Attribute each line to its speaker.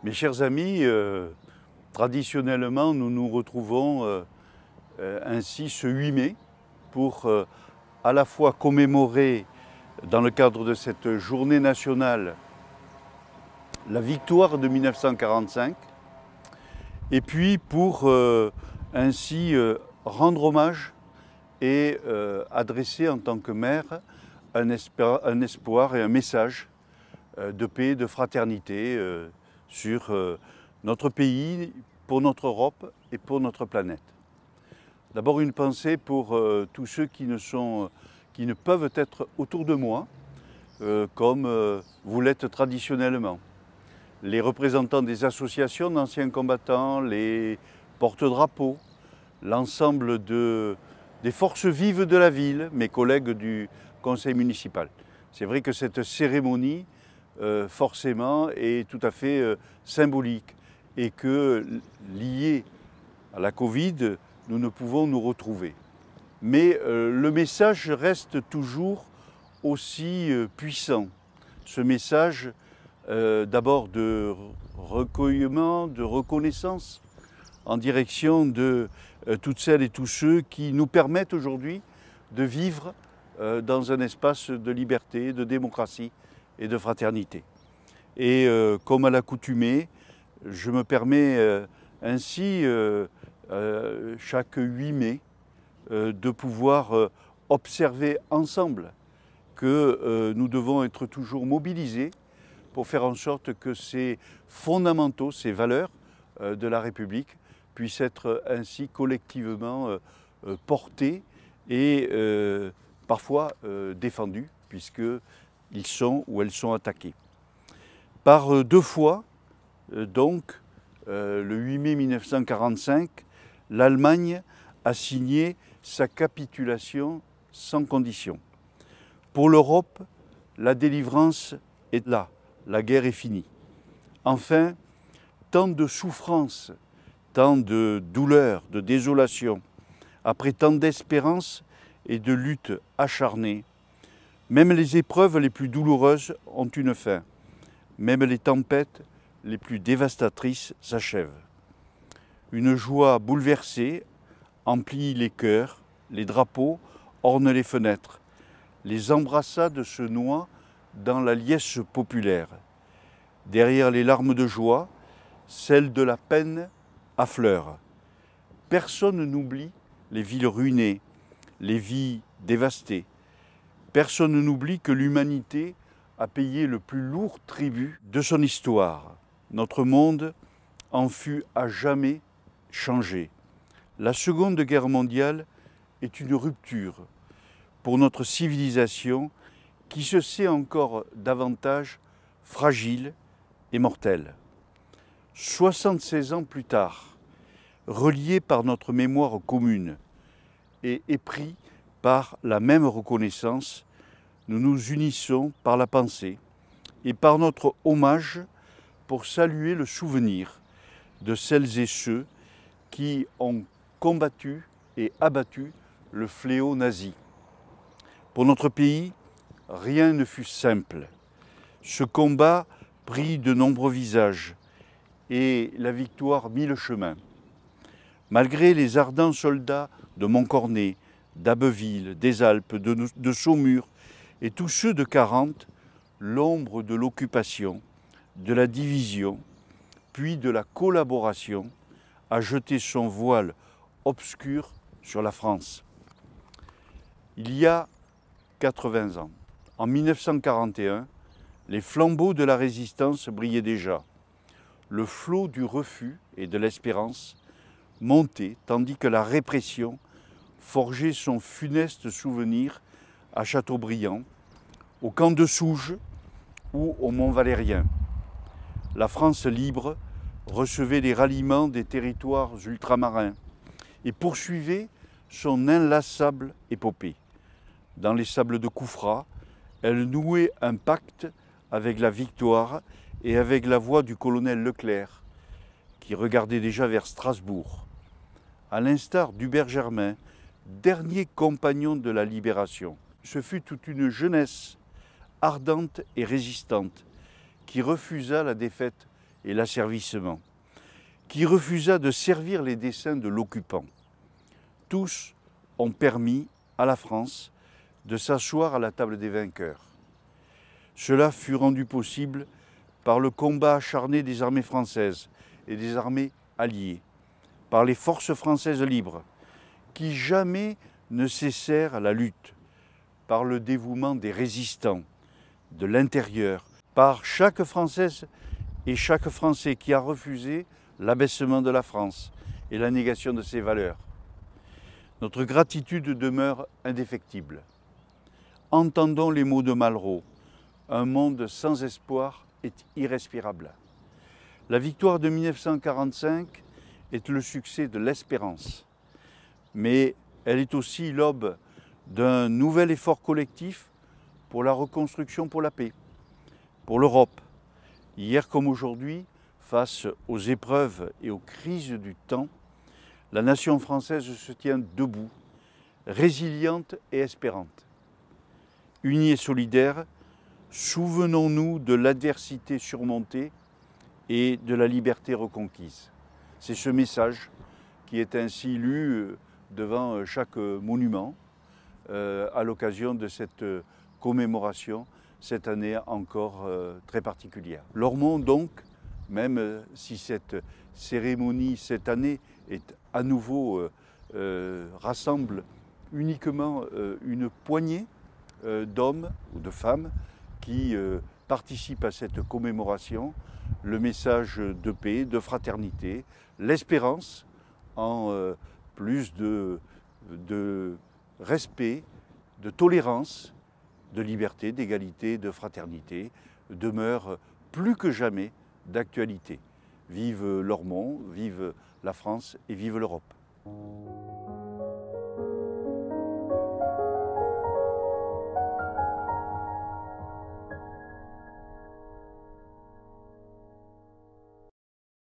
Speaker 1: Mes chers amis, traditionnellement, nous nous retrouvons ainsi ce 8 mai pour à la fois commémorer, dans le cadre de cette journée nationale, la victoire de 1945, et puis pour ainsi rendre hommage et adresser en tant que maire un espoir et un message de paix, de fraternité sur notre pays, pour notre Europe et pour notre planète. D'abord une pensée pour tous ceux qui ne peuvent être autour de moi, comme vous l'êtes traditionnellement. Les représentants des associations d'anciens combattants, les porte-drapeaux, l'ensemble des forces vives de la ville, mes collègues du conseil municipal. C'est vrai que cette cérémonie, forcément, est tout à fait symbolique et que, liée à la Covid, nous ne pouvons nous retrouver. Mais le message reste toujours aussi puissant. Ce message, d'abord de recueillement, de reconnaissance en direction de toutes celles et tous ceux qui nous permettent aujourd'hui de vivre dans un espace de liberté, de démocratie et de fraternité. Et comme à l'accoutumée, je me permets ainsi, chaque 8 mai, de pouvoir observer ensemble que nous devons être toujours mobilisés pour faire en sorte que ces fondamentaux, ces valeurs de la République puissent être ainsi collectivement portés et parfois défendus, puisqu'ils sont ou elles sont attaqués. Par deux fois, donc, le 8 mai 1945, l'Allemagne a signé sa capitulation sans condition. Pour l'Europe, la délivrance est là, la guerre est finie. Enfin, tant de souffrances, tant de douleurs, de désolation, après tant d'espérance et de luttes acharnées, même les épreuves les plus douloureuses ont une fin. Même les tempêtes les plus dévastatrices s'achèvent. Une joie bouleversée emplit les cœurs, les drapeaux ornent les fenêtres, les embrassades se noient dans la liesse populaire. Derrière les larmes de joie, celles de la peine affleurent. Personne n'oublie les villes ruinées, les vies dévastées. Personne n'oublie que l'humanité a payé le plus lourd tribut de son histoire. Notre monde en fut à jamais changé. La Seconde Guerre mondiale est une rupture pour notre civilisation qui se sait encore davantage fragile et mortelle. 76 ans plus tard, reliés par notre mémoire commune et épris par la même reconnaissance, nous nous unissons par la pensée et par notre hommage pour saluer le souvenir de celles et ceux qui ont combattu et abattu le fléau nazi. Pour notre pays, rien ne fut simple. Ce combat prit de nombreux visages et la victoire mit le chemin. Malgré les ardents soldats de Montcornet, d'Abbeville, des Alpes, de Saumur, et tous ceux de 40, l'ombre de l'occupation, de la division, puis de la collaboration, a jeté son voile obscur sur la France. Il y a 80 ans, en 1941, les flambeaux de la résistance brillaient déjà. Le flot du refus et de l'espérance montait, tandis que la répression forgeait son funeste souvenir à Châteaubriand, au camp de Souges ou au Mont-Valérien. La France libre recevait les ralliements des territoires ultramarins et poursuivait son inlassable épopée. Dans les sables de Koufra, elle nouait un pacte avec la victoire et avec la voix du colonel Leclerc, qui regardait déjà vers Strasbourg. À l'instar d'Hubert Germain, dernier compagnon de la libération, ce fut toute une jeunesse ardente et résistante qui refusa la défaite et l'asservissement, qui refusa de servir les desseins de l'occupant. Tous ont permis à la France de s'asseoir à la table des vainqueurs. Cela fut rendu possible par le combat acharné des armées françaises et des armées alliées, par les forces françaises libres, qui jamais ne cessèrent la lutte, par le dévouement des résistants, de l'intérieur, par chaque Française et chaque Français qui a refusé l'abaissement de la France et la négation de ses valeurs. Notre gratitude demeure indéfectible. Entendons les mots de Malraux. Un monde sans espoir est irrespirable. La victoire de 1945 est le succès de l'espérance, mais elle est aussi l'aube d'un nouvel effort collectif pour la reconstruction, pour la paix, pour l'Europe. Hier comme aujourd'hui, face aux épreuves et aux crises du temps, la nation française se tient debout, résiliente et espérante. Unie et solidaire, souvenons-nous de l'adversité surmontée et de la liberté reconquise. C'est ce message qui est ainsi lu devant chaque monument à l'occasion de cette commémoration, cette année encore très particulière. Lormont donc, même si cette cérémonie cette année est à nouveau rassemble uniquement une poignée d'hommes ou de femmes qui participent à cette commémoration, le message de paix, de fraternité, l'espérance en plus de respect, de tolérance, de liberté, d'égalité, de fraternité, demeure plus que jamais d'actualité. Vive Lormont, vive la France et vive l'Europe.